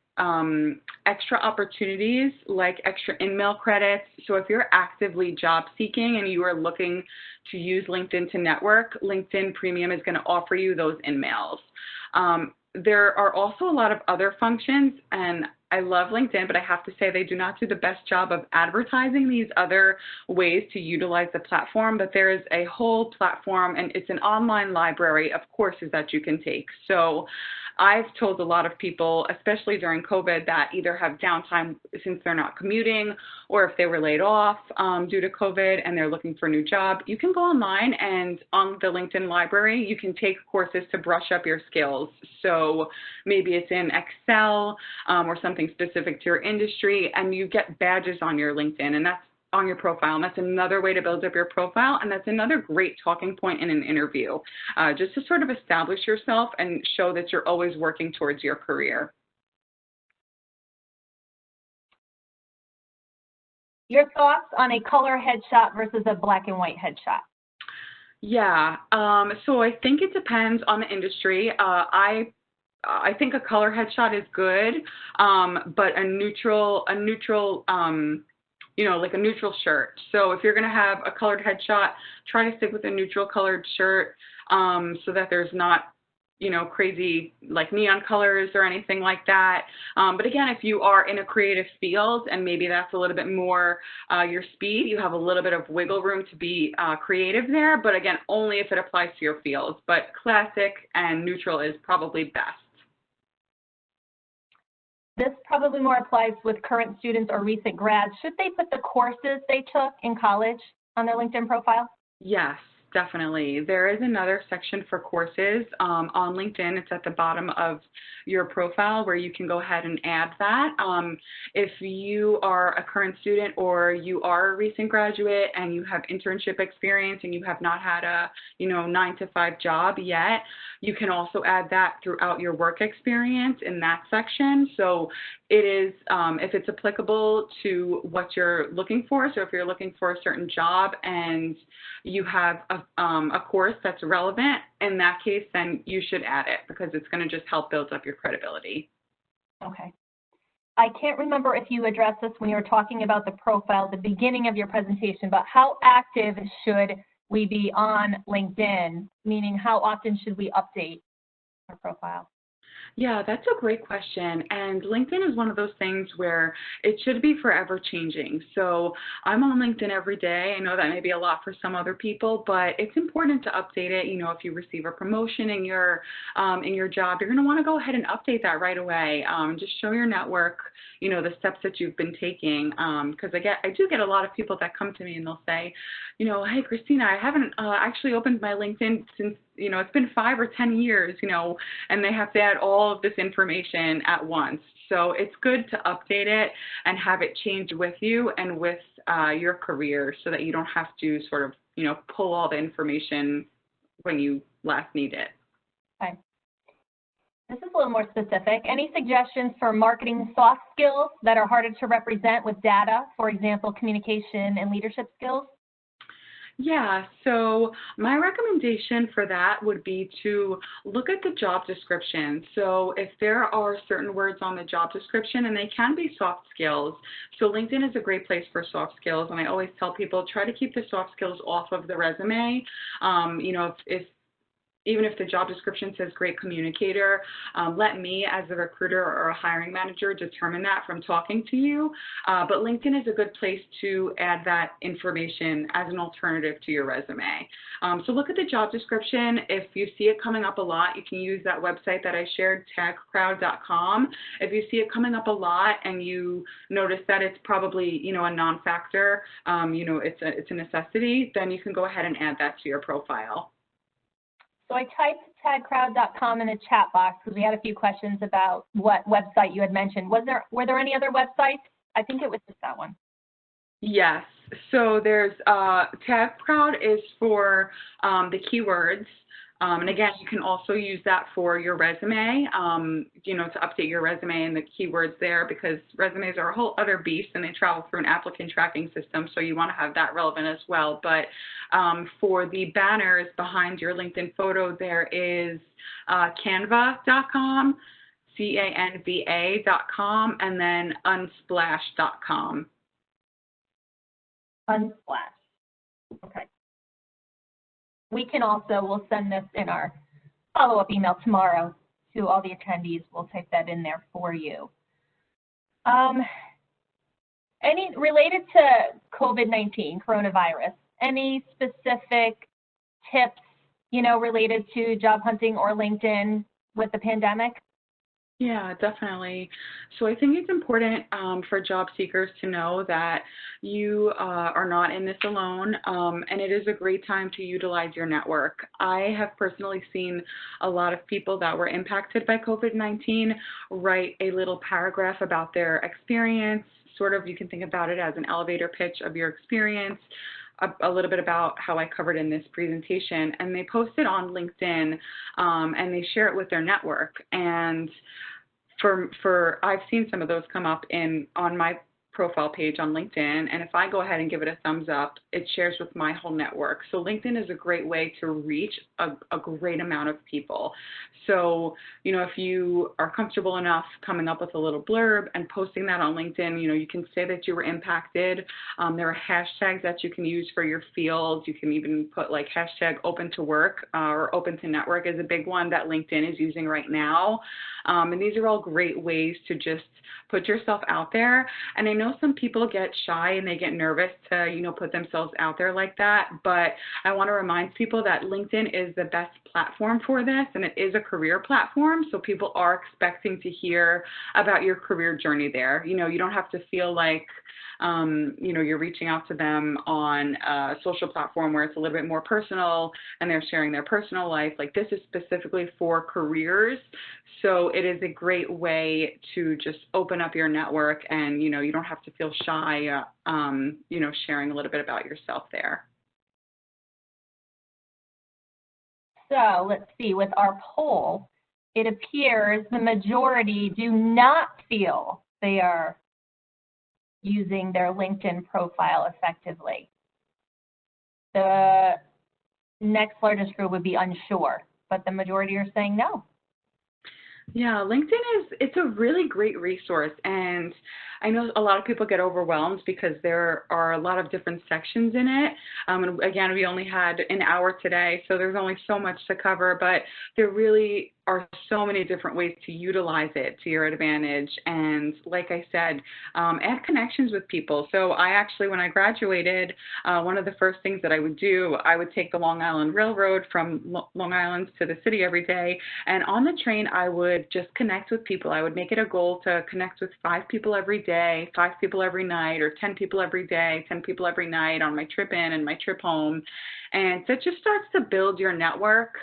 extra opportunities, like extra in-mail credits. So if you're actively job seeking and you are looking to use LinkedIn to network, LinkedIn Premium is going to offer you those in-mails. There are also a lot of other functions, and I love LinkedIn, but I have to say they do not do the best job of advertising these other ways to utilize the platform, but there is a whole platform, and it's an online library of courses that you can take. So I've told a lot of people, especially during COVID, that either have downtime since they're not commuting, or if they were laid off due to COVID and they're looking for a new job, you can go online, and on the LinkedIn library, you can take courses to brush up your skills. So maybe it's in Excel or something specific to your industry, and you get badges on your LinkedIn, and that's on your profile, and that's another way to build up your profile, and that's another great talking point in an interview, just to sort of establish yourself and show that you're always working towards your career. Your thoughts on a color headshot versus a black and white headshot? Yeah, so I think it depends on the industry. I think a color headshot is good, but a neutral like a neutral shirt. So if you're going to have a colored headshot, try to stick with a neutral colored shirt so that there's not, crazy like neon colors or anything like that. But again, if you are in a creative field and maybe that's a little bit more your speed, you have a little bit of wiggle room to be creative there. But again, only if it applies to your field. But classic and neutral is probably best. This probably more applies with current students or recent grads. Should they put the courses they took in college on their LinkedIn profile? Yes, definitely. There is another section for courses on LinkedIn. It's at the bottom of your profile where you can go ahead and add that. If you are a current student or you are a recent graduate and you have internship experience and you have not had a 9-to-5 job yet, you can also add that throughout your work experience in that section. So it is, if it's applicable to what you're looking for, so if you're looking for a certain job and you have a course that's relevant, in that case, then you should add it because it's going to just help build up your credibility. Okay. I can't remember if you addressed this when you were talking about the profile at the beginning of your presentation, but how active should we be on LinkedIn? Meaning, how often should we update our profile? Yeah, that's a great question. And LinkedIn is one of those things where it should be forever changing. So I'm on LinkedIn every day. I know that may be a lot for some other people, but it's important to update it. If you receive a promotion in your job, you're going to want to go ahead and update that right away. Just show your network, the steps that you've been taking. Because I do get a lot of people that come to me and they'll say, hey, Christina, I haven't actually opened my LinkedIn since it's been 5 or 10 years, and they have to add all of this information at once. So it's good to update it and have it change with you and with your career so that you don't have to sort of, pull all the information when you last need it. Okay. This is a little more specific. Any suggestions for marketing soft skills that are harder to represent with data, for example, communication and leadership skills? Yeah, so my recommendation for that would be to look at the job description. So if there are certain words on the job description, and they can be soft skills, so LinkedIn is a great place for soft skills, and I always tell people try to keep the soft skills off of the resume. Even if the job description says great communicator, let me as a recruiter or a hiring manager determine that from talking to you. But LinkedIn is a good place to add that information as an alternative to your resume. So look at the job description. If you see it coming up a lot, you can use that website that I shared, tagcrowd.com. If you see it coming up a lot and you notice that it's probably, a non-factor, it's a necessity, then you can go ahead and add that to your profile. So I typed tagcrowd.com in the chat box because we had a few questions about what website you had mentioned. Were there any other websites? I think it was just that one. Yes. So there's TagCrowd is for the keywords. And again, you can also use that for your resume, to update your resume and the keywords there, because resumes are a whole other beast and they travel through an applicant tracking system. So you want to have that relevant as well. But for the banners behind your LinkedIn photo, there is canva.com, canva.com, and then unsplash.com. Unsplash. Okay. We'll send this in our follow-up email tomorrow to all the attendees. We'll type that in there for you. Any related to COVID-19, coronavirus, any specific tips, related to job hunting or LinkedIn with the pandemic? Yeah, definitely. So I think it's important for job seekers to know that you are not in this alone, and it is a great time to utilize your network. I have personally seen a lot of people that were impacted by COVID-19 write a little paragraph about their experience. Sort of, you can think about it as an elevator pitch of your experience, a little bit about how I covered in this presentation, and they post it on LinkedIn, and they share it with their network. And I've seen some of those come up on my profile page on LinkedIn, and if I go ahead and give it a thumbs up, it shares with my whole network. So LinkedIn is a great way to reach a great amount of people. So, if you are comfortable enough coming up with a little blurb and posting that on LinkedIn, you can say that you were impacted. There are hashtags that you can use for your field. You can even put like hashtag open to work or open to network is a big one that LinkedIn is using right now. And these are all great ways to just put yourself out there. And I know some people get shy and they get nervous to, put themselves out there like that. But I want to remind people that LinkedIn is the best platform for this, and it is a career platform. So people are expecting to hear about your career journey there. You don't have to feel like, you're reaching out to them on a social platform where it's a little bit more personal and they're sharing their personal life. Like, this is specifically for careers. So it is a great way to just open up your network, and, you don't have to feel shy, sharing a little bit about yourself there. So let's see, with our poll, it appears the majority do not feel they are using their LinkedIn profile effectively. The next largest group would be unsure, but the majority are saying no. Yeah, LinkedIn it's a really great resource, and I know a lot of people get overwhelmed because there are a lot of different sections in it. And again, we only had an hour today, so there's only so much to cover, but there really are so many different ways to utilize it to your advantage. And like I said, add connections with people. So I actually, when I graduated, one of the first things that I would do, I would take the Long Island Railroad from Long Island to the city every day. And on the train, I would just connect with people. I would make it a goal to connect with 5 people every day, 5 people every night, or 10 people every day, 10 people every night on my trip in and my trip home. And so it just starts to build your network.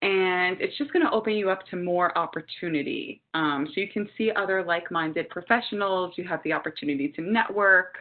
And it's just going to open you up to more opportunity. So you can see other like-minded professionals. You have the opportunity to network.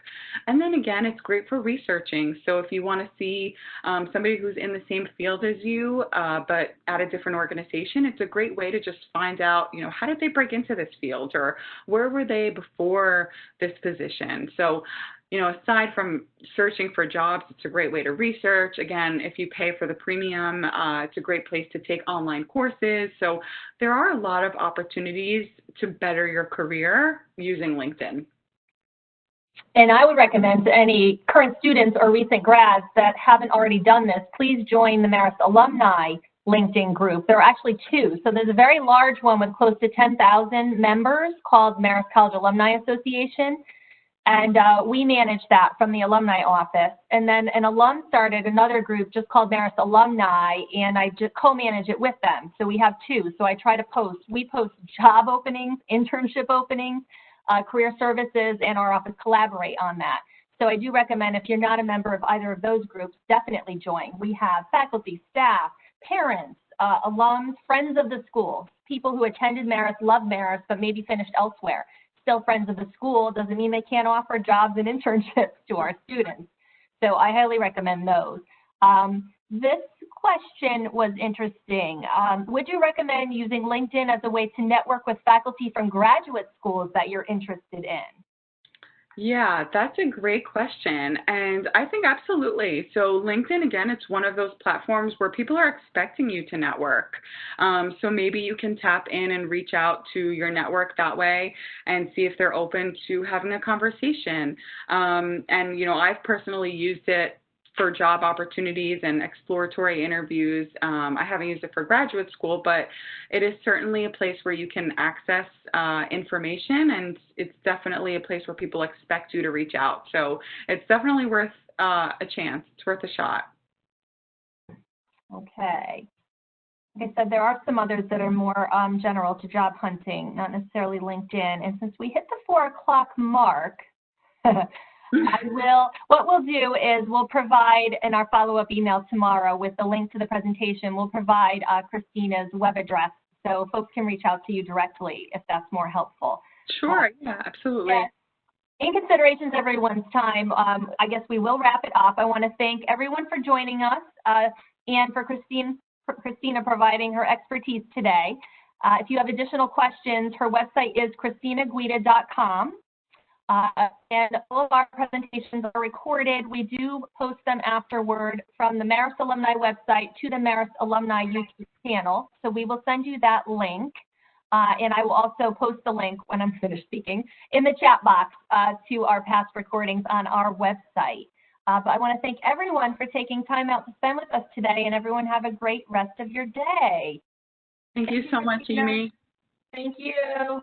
And then again, it's great for researching. So if you want to see somebody who's in the same field as you, but at a different organization, it's a great way to just find out, how did they break into this field, or where were they before this position? So aside from searching for jobs, it's a great way to research. Again, if you pay for the premium, it's a great place to take online courses. So there are a lot of opportunities to better your career using LinkedIn. And I would recommend to any current students or recent grads that haven't already done this, please join the Marist Alumni LinkedIn group. There are actually 2. So there's a very large one with close to 10,000 members called Marist College Alumni Association. And we manage that from the alumni office. And then an alum started another group just called Marist Alumni, and I just co-manage it with them. So we have 2. So I try to we post job openings, internship openings, career services, and our office collaborate on that. So I do recommend, if you're not a member of either of those groups, definitely join. We have faculty, staff, parents, alums, friends of the school, people who attended Marist, love Marist, but maybe finished elsewhere. Still friends of the school, doesn't mean they can't offer jobs and internships to our students. So I highly recommend those. This question was interesting. Would you recommend using LinkedIn as a way to network with faculty from graduate schools that you're interested in? Yeah, that's a great question. And I think absolutely. So LinkedIn, again, it's one of those platforms where people are expecting you to network. So maybe you can tap in and reach out to your network that way and see if they're open to having a conversation. And, I've personally used it for job opportunities and exploratory interviews. I haven't used it for graduate school, but it is certainly a place where you can access information, and it's definitely a place where people expect you to reach out. So it's definitely worth a chance. It's worth a shot. Okay. Like I said, there are some others that are more general to job hunting, not necessarily LinkedIn. And since we hit the 4 o'clock mark, what we'll do is we'll provide in our follow-up email tomorrow with the link to the presentation, we'll provide Christina's web address so folks can reach out to you directly if that's more helpful. Sure, yeah, absolutely. Yeah. In consideration of everyone's time, I guess we will wrap it up. I want to thank everyone for joining us and for Christina providing her expertise today. If you have additional questions, her website is christinaguida.com. And all of our presentations are recorded. We do post them afterward from the Marist Alumni website to the Marist Alumni YouTube channel. So we will send you that link. And I will also post the link when I'm finished speaking in the chat box to our past recordings on our website. But I want to thank everyone for taking time out to spend with us today, and everyone have a great rest of your day. Thank you so much, Amy. Thank you.